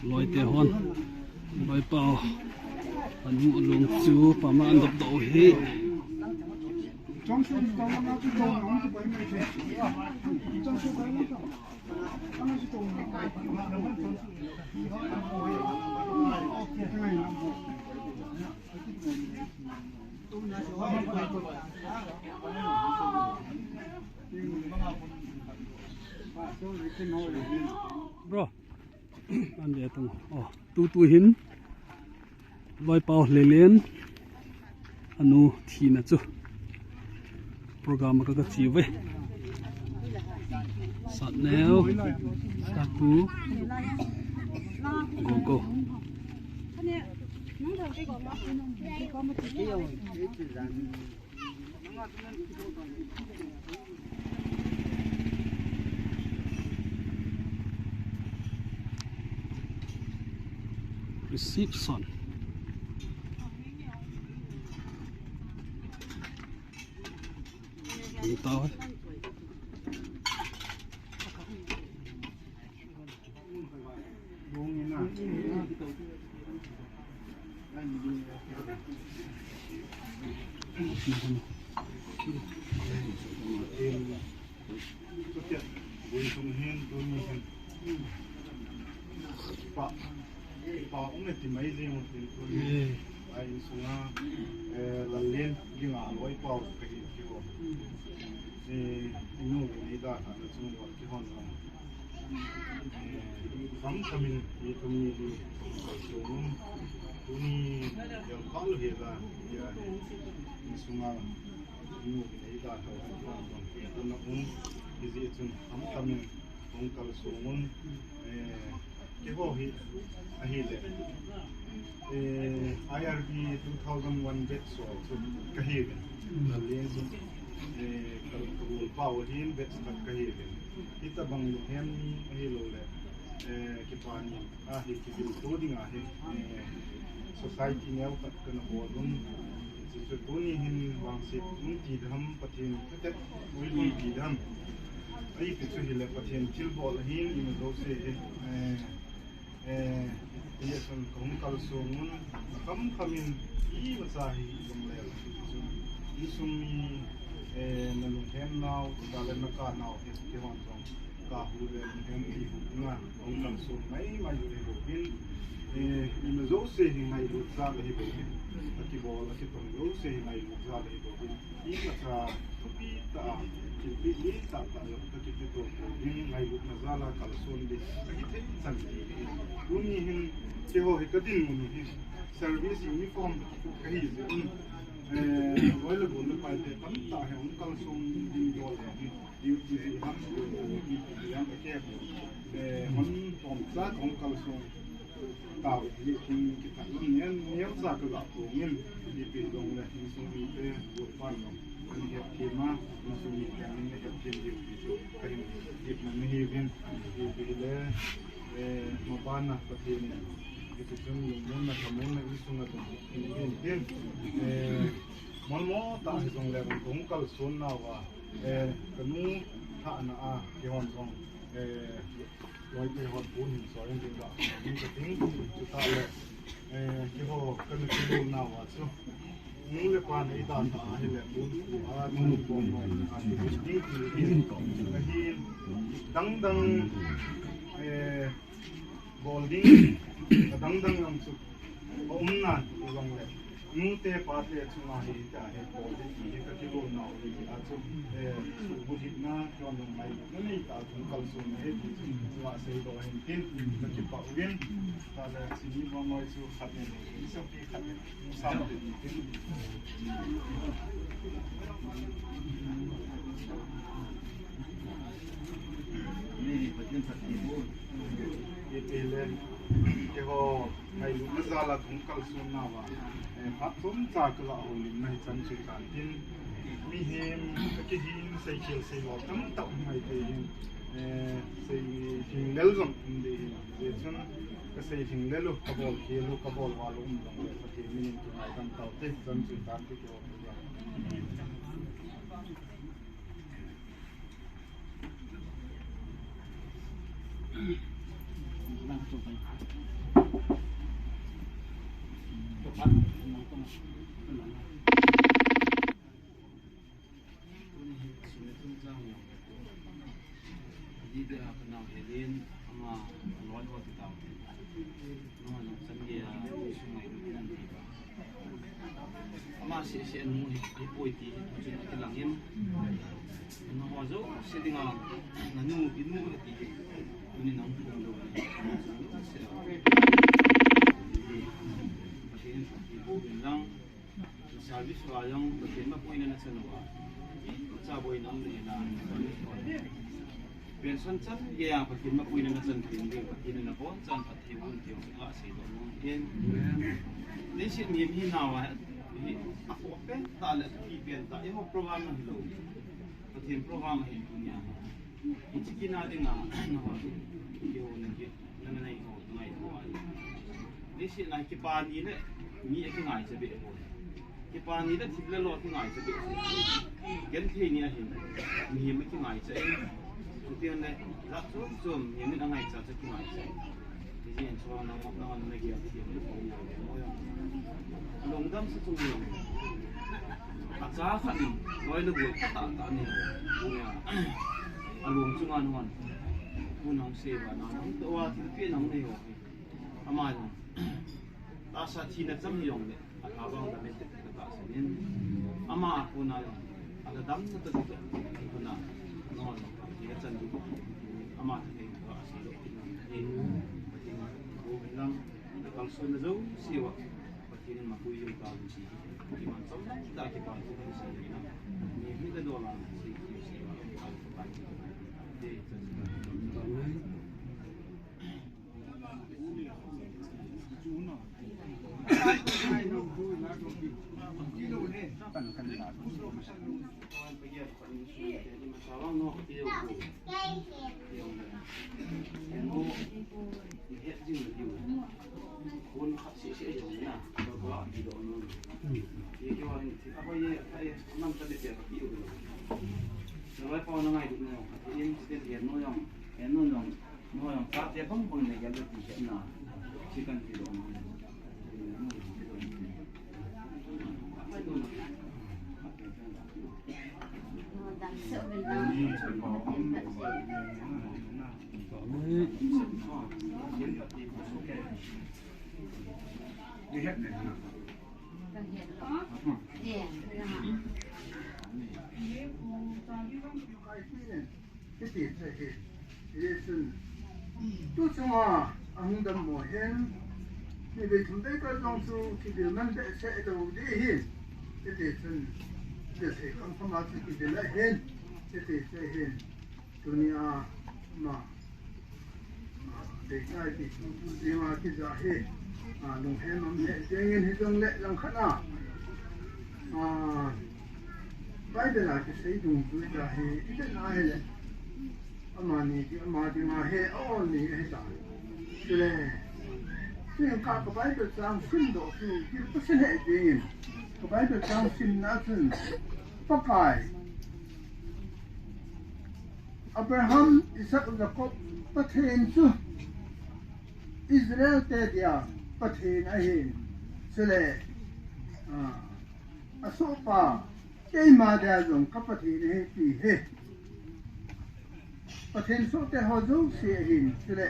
loi te hon loi pau anu lung chu pa ma an dop do hi bro anh để tung tu hin loi pau le len anu thi na chu program ka chi ve sat neo sat pu go reception không tao ấy Pak ông này tìm mấy gì một thì tôi anh xuống lần lên nhưng mà lối vào cái kiểu thìinu này đã là xuống vào cái hòn rồi sắm cho mình thì tôi đi xuống tôi đều có được hiện là xuống vàoinu này đã là cái hòn rồi tôi nó cũng cái gì chung sắm cho mình cũng cần xuống cái hồ hi ahile IRB 2001 bet so kahile lenzo kalkul power hin bet sta kahile ita bang hen ahilo le kipani ahi kibil coding ahi society neu kat kana bodum so tuni hin wang se un ti dham pathin tet ui ti dham ai pichu hile pathin tilbol hin in do se Iyasan kung kalsungun kamin masahi gumlel isumi nalunghen naw dalan naka naw kiwan song kahule nalunghen nga kung kalsung may hibogin imazo se hinay lutsa hibogin akibola kitong yo se hinay lutsa hibogin imasa tupita kilpili tata kakipito hibogin ngay lutnazala kalsun di kakite santi unihin keho hikadin unihin service uniform kahizin oil bol paite tamta hai un kalsum din jol hai duty ham yang ke hon tom sa kong kalsum tao hi kin kita nen neu sa ka ga ko ngin di pi dong la hi sum bi pe bo pan no ni he kema ni sum ni kan ni he ken di so kain di man ni ven di bi le mabana patin itu sum yung na kamun na isung na dong hin mon mo ta hi song le kong kal sun na wa kanu ha na a ke hon song loi pe hot bun so yin ding da ni ka ting chu ta le ke ho kan ki lu na wa so mu le pa nei da ta hi le bun a nu bom no a ni ding hi dang dang golding dang am su umna long le nu te pa te chunga hi ta he golding hi ka ki lu na hi a chu bu hi na kon dong mai nei ta chung kal su ne wa sei do hin tin ka ki pa win ta le si ni ma mai su khat ne ni so ki khat ne sa de ni tin ni patin sa ki bu ele ke ho mai lu zala chung kal su na wa pat sum cha ka la ho lin mai chan chu kan tin mi hem ka hin sei chil sei lo tam ta mai te hin sei hin lel zong in de chun cái xây hình lelu kabol hielu kabol walum long le pati minin tu nai kan tau te zan chu tan ti ko sẽ nuôi cái bồi tí chuyện cái làng em nó họ dấu sẽ đi ngang là nuôi cái nuôi thì nên nó không được sẽ bilang sabi soalnya bagaimana poin yang saya nuwa saboy nam ni na pension chan ya bagaimana poin yang saya tinggi bagaimana na pon chan pati pun tiang tak sih tu mungkin ni sih ni nawa aku apa tak ada kipian tak yang program yang hilang betul program yang punya ini kita dengar nawa dia nanti nanti naik ni sih naik kipan ini ni aku ngai sebab kipan ini dah tiba lot ngai sebab kan ni ahin ni macam ngai sebab kemudian ni tak zoom ni ni ngai sebab ngai jadi yang soal nama lagi apa dia longdam setuju aksa ni boleh lu buat tak ni punya alung cungan wan punang sewa nama itu awak tipe nama ni amal asa China jam yong le abang da met ka sanin ama aku na ada dam na to ko na no ni chan du ama te ka asilo ni ko bilang kal so na zo siwa patin ma ku yung ka si di man som na da ki pa ko si ni mi da do la si siwa ka pa de ang damo hen ni be thumdai ka jong su ki de man de se do de hin de sun de se kam sama ki de la hen de se hen dunia ma de sai ki de ma ki za he long hen mam ne jeng he jong le lang khana bai de la ki sei dung du da he ite na he le amani ki amadi ma he o ni he ta对，这样看个白的长心多数，就不是那点，个白的长心那是不该。Abraham Isaac Jacob ประเทศซูอิสราเอลแต่เดียวประเทศอะไรเสลอโศกป่าเจ้ามาเดียวจงกับประเทศนี้ที่เฮประเทศสุดแต่หัวจุเสียหินเสล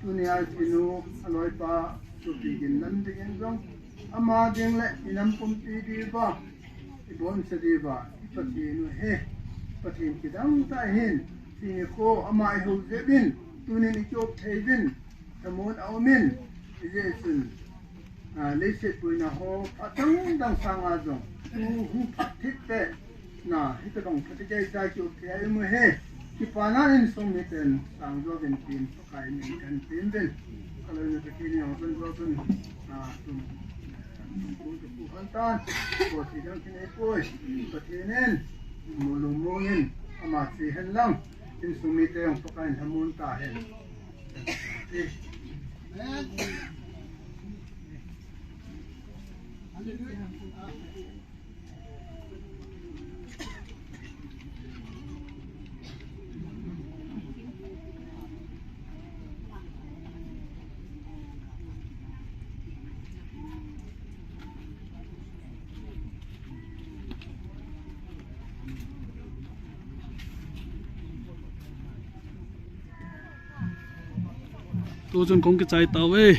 dunia sinu aloi pa supi gin nan dingin jong ama ding le inam pum ti di ba ibon se di ba ipatinu he patin kidang ta hin sini ko ama I hu zebin tunin ichop thebin tamun aumin ijesun lese puina ho patang dang sanga jong tu hu patit te na hitadong patigay sa chop thai mu he Kipanan sumiten sang joven tin pakai ni kan tin den kalau ni kini open joven tum ku hantan ko sidang kini koi patinen mulumungin amat si henlang tin sumite yang pakai hamun ta hen tôi chân công cái trái tàu ấy